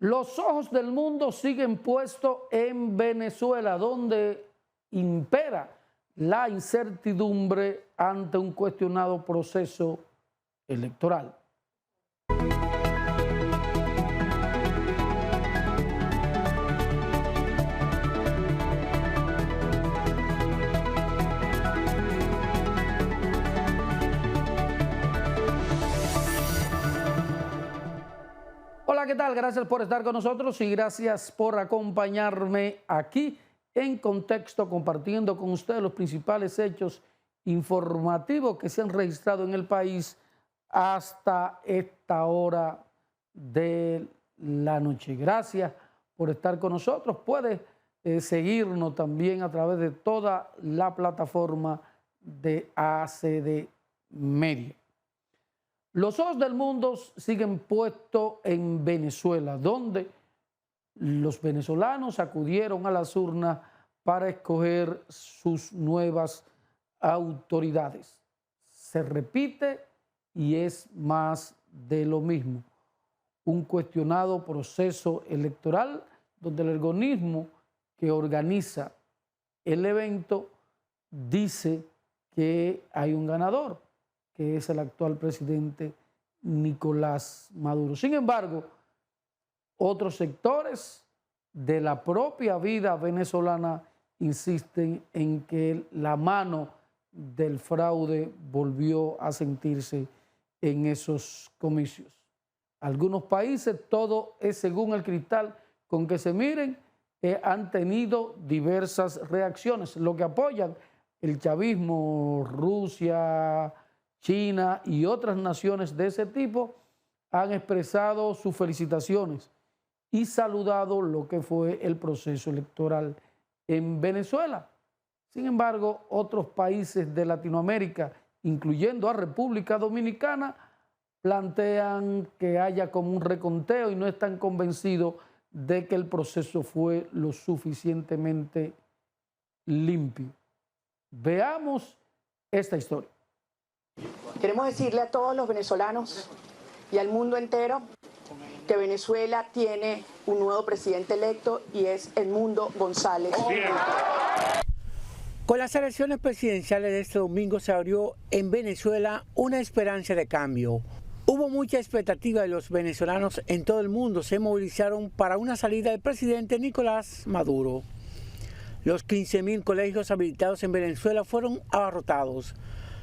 Los ojos del mundo siguen puestos en Venezuela, donde impera la incertidumbre ante un cuestionado proceso electoral. Hola, ¿qué tal? Gracias por estar con nosotros y gracias por acompañarme aquí en Contexto, compartiendo con ustedes los principales hechos informativos que se han registrado en el país hasta esta hora de la noche. Gracias por estar con nosotros. Puedes seguirnos también a través de toda la plataforma de ACD Media. Los ojos del mundo siguen puestos en Venezuela, donde los venezolanos acudieron a las urnas para escoger sus nuevas autoridades. Se repite y es más de lo mismo. Un cuestionado proceso electoral donde el organismo que organiza el evento dice que hay un ganador, que es el actual presidente Nicolás Maduro. Sin embargo, otros sectores de la propia vida venezolana insisten en que la mano del fraude volvió a sentirse en esos comicios. Algunos países, todo es según el cristal con que se miren, han tenido diversas reacciones. Lo que apoyan el chavismo, Rusia, China y otras naciones de ese tipo han expresado sus felicitaciones y saludado lo que fue el proceso electoral en Venezuela. Sin embargo, otros países de Latinoamérica, incluyendo a República Dominicana, plantean que haya como un reconteo y no están convencidos de que el proceso fue lo suficientemente limpio. Veamos esta historia. Queremos decirle a todos los venezolanos y al mundo entero que Venezuela tiene un nuevo presidente electo y es Edmundo González. Con las elecciones presidenciales de este domingo se abrió en Venezuela una esperanza de cambio. Hubo mucha expectativa y los venezolanos en todo el mundo se movilizaron para una salida del presidente Nicolás Maduro. Los 15.000 colegios habilitados en Venezuela fueron abarrotados.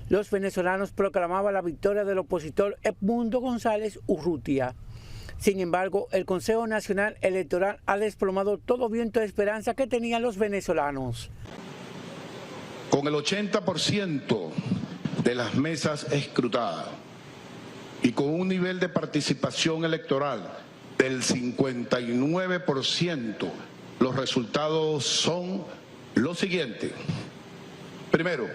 Los venezolanos proclamaban la victoria del opositor Edmundo González Urrutia. Sin embargo, el Consejo Nacional Electoral ha desplomado todo viento de esperanza que tenían los venezolanos. Con el 80% de las mesas escrutadas y con un nivel de participación electoral del 59%, los resultados son los siguientes. Primero,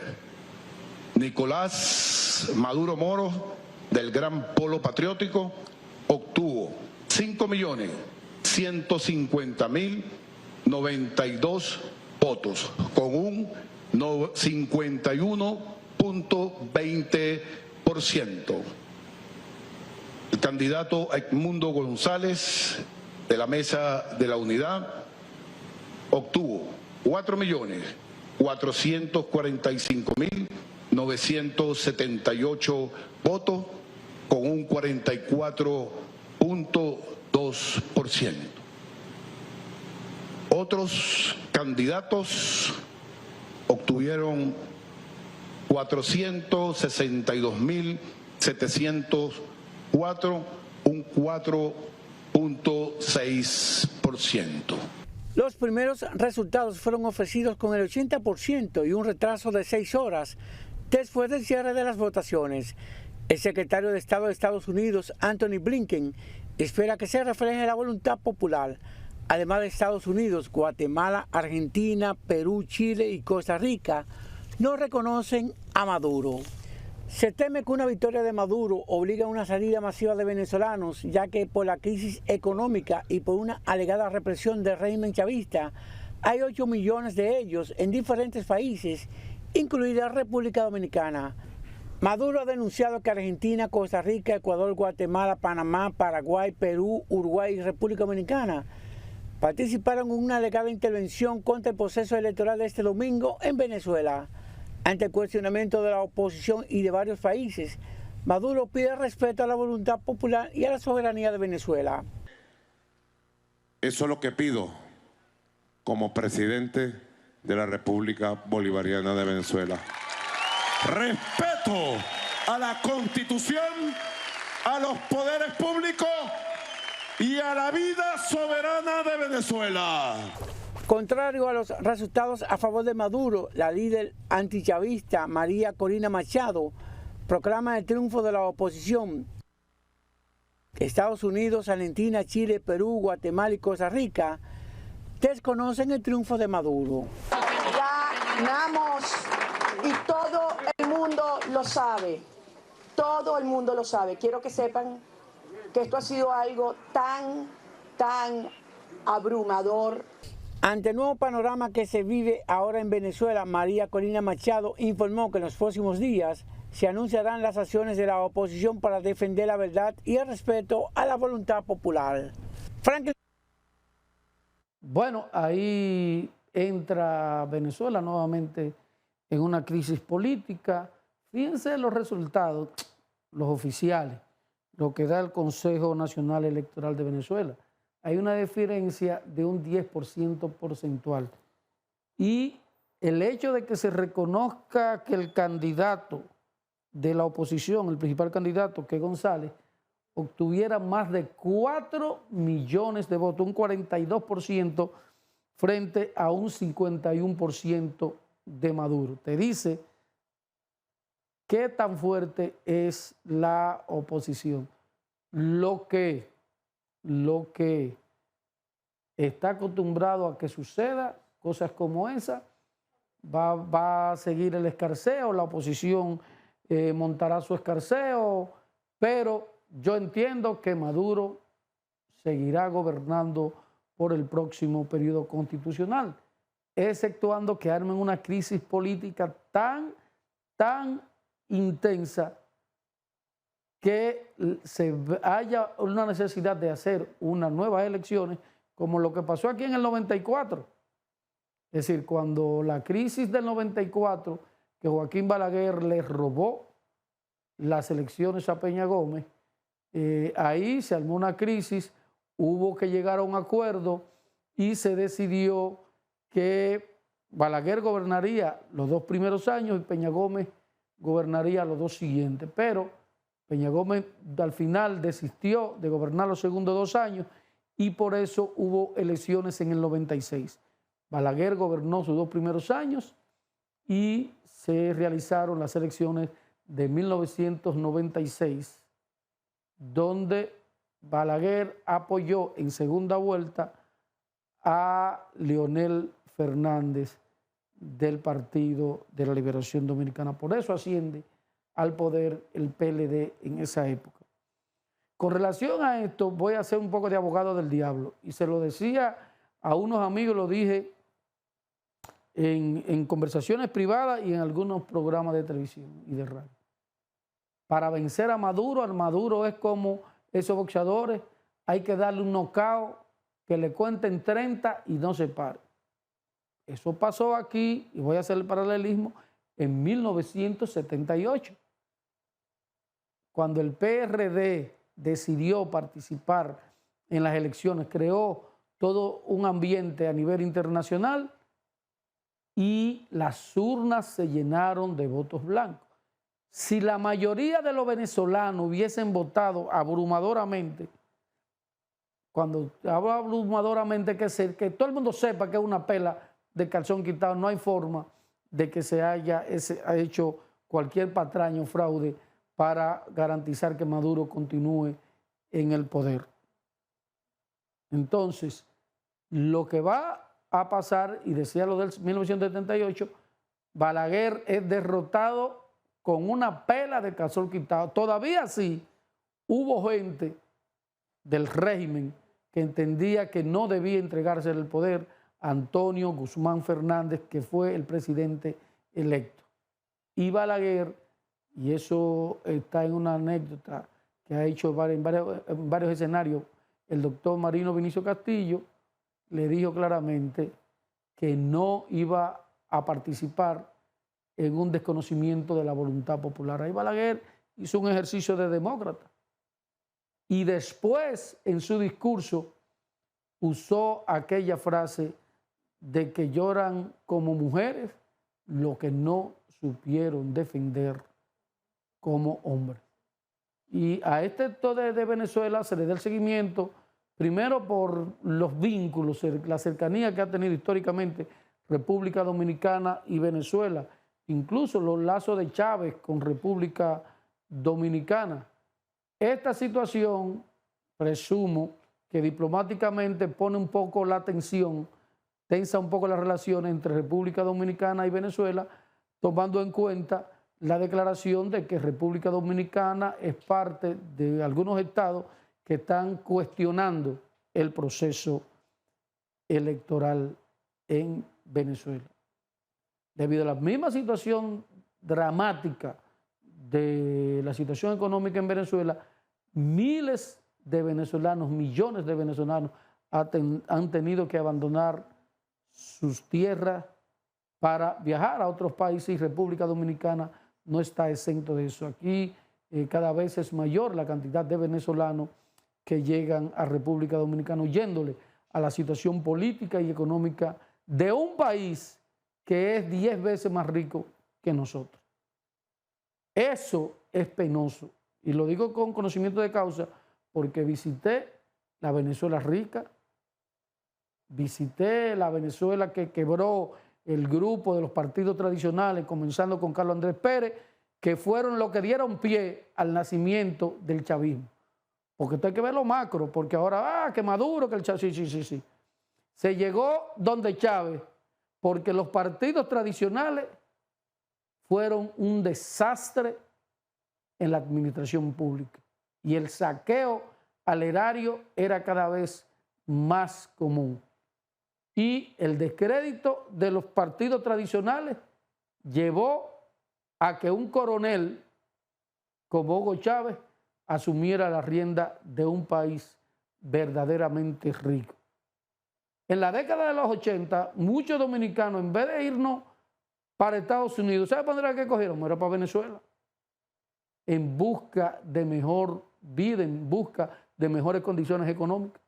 Nicolás Maduro Moro, del Gran Polo Patriótico, obtuvo 5.150.092 votos, con un 51.20%. El candidato Edmundo González, de la Mesa de la Unidad, obtuvo 4.445.978 votos, con un 44.2%. Otros candidatos obtuvieron 462.704, un 4.6%. Los primeros resultados fueron ofrecidos con el 80% y un retraso de 6 horas después del cierre de las votaciones. El secretario de Estado de Estados Unidos, Anthony Blinken, espera que se refleje la voluntad popular. Además de Estados Unidos, Guatemala, Argentina, Perú, Chile y Costa Rica no reconocen a Maduro. Se teme que una victoria de Maduro obligue a una salida masiva de venezolanos, ya que por la crisis económica y por una alegada represión del régimen chavista, hay 8 millones de ellos en diferentes países, incluida República Dominicana. Maduro ha denunciado que Argentina, Costa Rica, Ecuador, Guatemala, Panamá, Paraguay, Perú, Uruguay y República Dominicana participaron en una alegada intervención contra el proceso electoral de este domingo en Venezuela. Ante el cuestionamiento de la oposición y de varios países, Maduro pide respeto a la voluntad popular y a la soberanía de Venezuela. Eso es lo que pido como presidente de la República Bolivariana de Venezuela. Respeto a la Constitución, a los poderes públicos y a la vida soberana de Venezuela. Contrario a los resultados a favor de Maduro, la líder antichavista María Corina Machado proclama el triunfo de la oposición. Estados Unidos, Argentina, Chile, Perú, Guatemala y Costa Rica desconocen el triunfo de Maduro. Ganamos y todo el mundo lo sabe. Todo el mundo lo sabe. Quiero que sepan que esto ha sido algo tan abrumador. Ante el nuevo panorama que se vive ahora en Venezuela, María Corina Machado informó que en los próximos días se anunciarán las acciones de la oposición para defender la verdad y el respeto a la voluntad popular. Franklin. Bueno, ahí entra Venezuela nuevamente en una crisis política. Fíjense los resultados, los oficiales, lo que da el Consejo Nacional Electoral de Venezuela. Hay una diferencia de un 10% porcentual. Y el hecho de que se reconozca que el candidato de la oposición, el principal candidato, que es González, obtuviera más de 4 millones de votos, un 42% frente a un 51% de Maduro. Te dice qué tan fuerte es la oposición. Lo que está acostumbrado a que suceda, cosas como esa, va a seguir el escarceo, la oposición montará su escarceo, pero yo entiendo que Maduro seguirá gobernando por el próximo periodo constitucional, exceptuando que armen una crisis política tan intensa que haya una necesidad de hacer unas nuevas elecciones, como lo que pasó aquí en el 94. Es decir, cuando la crisis del 94, que Joaquín Balaguer le robó las elecciones a Peña Gómez, ahí se armó una crisis, hubo que llegar a un acuerdo y se decidió que Balaguer gobernaría los 2 primeros años y Peña Gómez gobernaría los 2 siguientes. Pero Peña Gómez al final desistió de gobernar los segundos 2 años y por eso hubo elecciones en el 96. Balaguer gobernó sus 2 primeros años y se realizaron las elecciones de 1996, donde Balaguer apoyó en segunda vuelta a Leonel Fernández del Partido de la Liberación Dominicana. Por eso asciende al poder el PLD en esa época. Con relación a esto, voy a hacer un poco de abogado del diablo. Y se lo decía a unos amigos, lo dije en conversaciones privadas y en algunos programas de televisión y de radio. Para vencer a Maduro, al Maduro es como esos boxeadores, hay que darle un knockout que le cuenten 30 y no se pare. Eso pasó aquí, y voy a hacer el paralelismo, en 1978. Cuando el PRD decidió participar en las elecciones, creó todo un ambiente a nivel internacional y las urnas se llenaron de votos blancos. Si la mayoría de los venezolanos hubiesen votado abrumadoramente, cuando hablo abrumadoramente, que todo el mundo sepa que es una pela de calzón quitado, no hay forma de que se haya hecho cualquier patraño, fraude, para garantizar que Maduro continúe en el poder. Entonces, lo que va a pasar, y decía lo del 1978, Balaguer es derrotado con una pela de calzón quitado. Todavía sí hubo gente del régimen que entendía que no debía entregarse el poder a Antonio Guzmán Fernández, que fue el presidente electo. Y Balaguer y eso está en una anécdota que ha hecho en varios escenarios, el doctor Marino Vinicio Castillo le dijo claramente que no iba a participar en un desconocimiento de la voluntad popular. Ahí Balaguer hizo un ejercicio de demócrata y después en su discurso usó aquella frase de que lloran como mujeres lo que no supieron defender como hombres. Y a este acto de Venezuela se le da el seguimiento, primero por los vínculos, la cercanía que ha tenido históricamente República Dominicana y Venezuela, incluso los lazos de Chávez con República Dominicana. Esta situación, presumo que diplomáticamente pone un poco la tensión, tensa un poco las relaciones entre República Dominicana y Venezuela, tomando en cuenta la declaración de que República Dominicana es parte de algunos estados que están cuestionando el proceso electoral en Venezuela. Debido a la misma situación dramática de la situación económica en Venezuela, miles de venezolanos, millones de venezolanos han tenido que abandonar sus tierras para viajar a otros países y República Dominicana no está exento de eso. Aquí cada vez es mayor la cantidad de venezolanos que llegan a República Dominicana huyéndole a la situación política y económica de un país que es 10 veces más rico que nosotros. Eso es penoso y lo digo con conocimiento de causa porque visité la Venezuela rica, visité la Venezuela que quebró el grupo de los partidos tradicionales, comenzando con Carlos Andrés Pérez, que fueron los que dieron pie al nacimiento del chavismo. Porque esto hay que ver lo macro, porque ahora, que Maduro, que el Chávez, sí. Se llegó donde Chávez, porque los partidos tradicionales fueron un desastre en la administración pública. Y el saqueo al erario era cada vez más común. Y el descrédito de los partidos tradicionales llevó a que un coronel como Hugo Chávez asumiera la rienda de un país verdaderamente rico. En la década de los 80, muchos dominicanos, en vez de irnos para Estados Unidos, ¿sabe para dónde era que cogieron? Era para Venezuela. En busca de mejor vida, en busca de mejores condiciones económicas.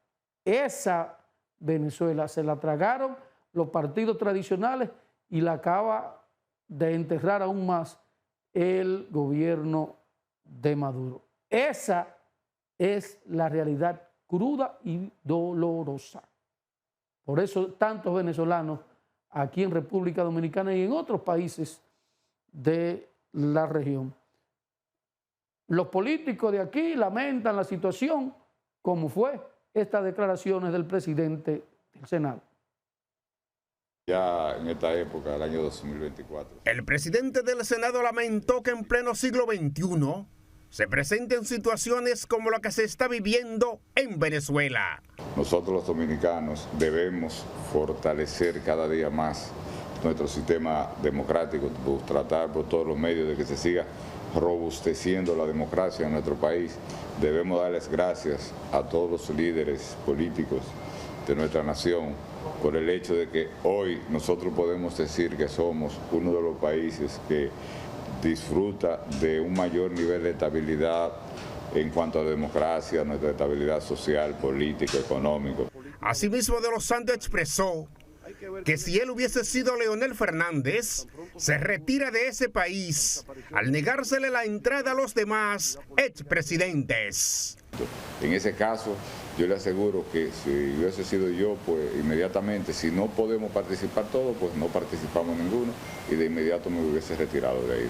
Esa Venezuela se la tragaron los partidos tradicionales y la acaba de enterrar aún más el gobierno de Maduro. Esa es la realidad cruda y dolorosa. Por eso tantos venezolanos aquí en República Dominicana y en otros países de la región. Los políticos de aquí lamentan la situación como fue estas declaraciones del presidente del Senado. Ya en esta época, el año 2024. El presidente del Senado lamentó que en pleno siglo XXI se presenten situaciones como la que se está viviendo en Venezuela. Nosotros los dominicanos debemos fortalecer cada día más nuestro sistema democrático, tratar por todos los medios de que se siga robusteciendo la democracia en nuestro país. Debemos darles gracias a todos los líderes políticos de nuestra nación por el hecho de que hoy nosotros podemos decir que somos uno de los países que disfruta de un mayor nivel de estabilidad en cuanto a la democracia, nuestra estabilidad social, política, económica. Asimismo, De Los Santos expresó que si él hubiese sido Leonel Fernández, se retira de ese país al negársele la entrada a los demás expresidentes. En ese caso, yo le aseguro que si hubiese sido yo, pues inmediatamente, si no podemos participar todos, pues no participamos ninguno y de inmediato me hubiese retirado de ahí,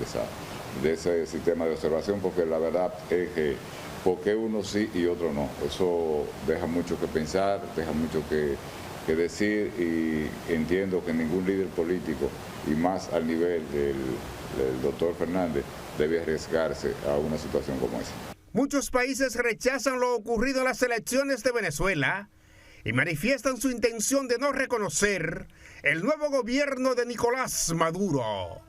de ese sistema de observación, porque la verdad es que ¿por qué uno sí y otro no? Eso deja mucho que pensar, deja mucho que decir y entiendo que ningún líder político y más al nivel del doctor Fernández debe arriesgarse a una situación como esa. Muchos países rechazan lo ocurrido en las elecciones de Venezuela y manifiestan su intención de no reconocer el nuevo gobierno de Nicolás Maduro.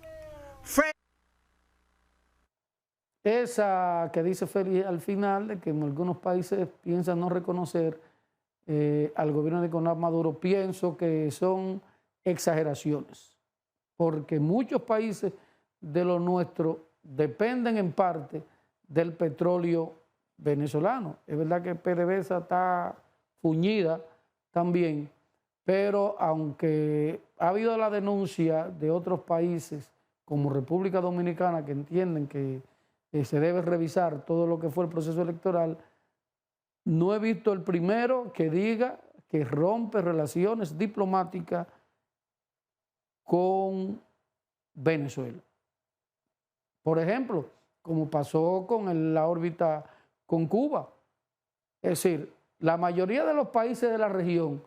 esa que dice Félix al final, de que en algunos países piensan no reconocer al gobierno de Nicolás Maduro, pienso que son exageraciones, porque muchos países de los nuestros dependen en parte del petróleo venezolano. Es verdad que PDVSA está fuñida también, pero aunque ha habido la denuncia de otros países como República Dominicana que entienden que se debe revisar todo lo que fue el proceso electoral, no he visto el primero que diga que rompe relaciones diplomáticas con Venezuela. Por ejemplo, como pasó con la órbita con Cuba. Es decir, la mayoría de los países de la región,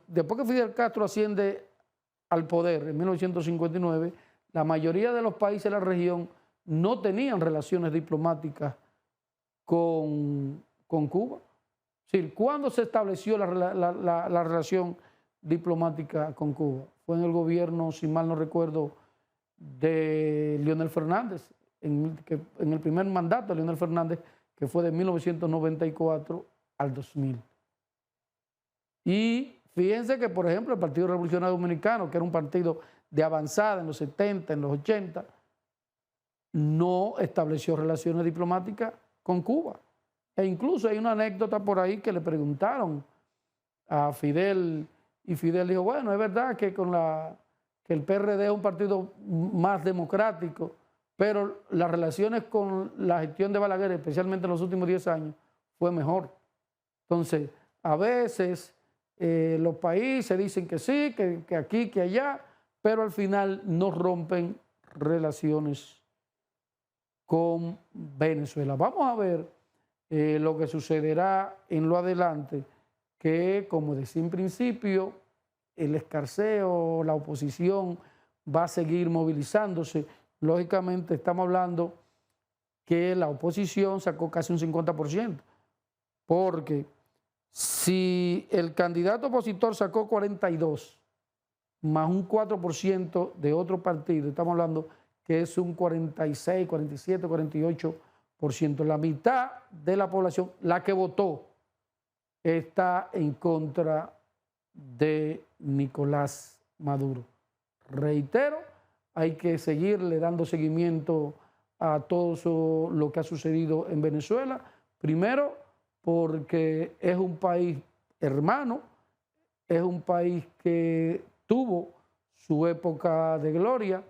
después que Fidel Castro asciende al poder en 1959, la mayoría de los países de la región no tenían relaciones diplomáticas con Cuba. Es decir, ¿cuándo se estableció la relación diplomática con Cuba? Fue en el gobierno, si mal no recuerdo, de Leonel Fernández, en el primer mandato de Leonel Fernández, que fue de 1994 al 2000. Y fíjense que, por ejemplo, el Partido Revolucionario Dominicano, que era un partido de avanzada en los 70, en los 80, no estableció relaciones diplomáticas con Cuba. E incluso hay una anécdota por ahí que le preguntaron a Fidel, y Fidel dijo, bueno, es verdad que que el PRD es un partido más democrático, pero las relaciones con la gestión de Balaguer, especialmente en los últimos 10 años, fue mejor. Entonces, a veces los países dicen que sí, que aquí, que allá, pero al final no rompen relaciones con Venezuela. Vamos a ver lo que sucederá en lo adelante, que como decía en principio, el escarceo, la oposición va a seguir movilizándose. Lógicamente estamos hablando que la oposición sacó casi un 50%, porque si el candidato opositor sacó 42, más un 4% de otro partido, estamos hablando que es un 46, 47, 48%. La mitad de la población, la que votó, está en contra de Nicolás Maduro. Reitero, hay que seguirle dando seguimiento a todo lo que ha sucedido en Venezuela. Primero, porque es un país hermano, es un país que tuvo su época de gloria.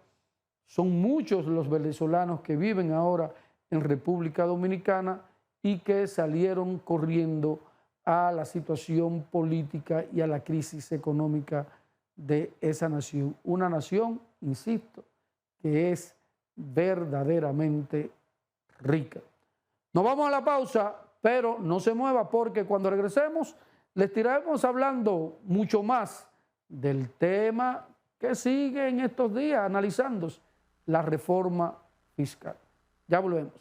Son muchos los venezolanos que viven ahora en República Dominicana y que salieron corriendo a la situación política y a la crisis económica de esa nación. Una nación, insisto, que es verdaderamente rica. Nos vamos a la pausa, pero no se mueva porque cuando regresemos les estaremos hablando mucho más del tema que sigue en estos días analizándose, la reforma fiscal. Ya volvemos.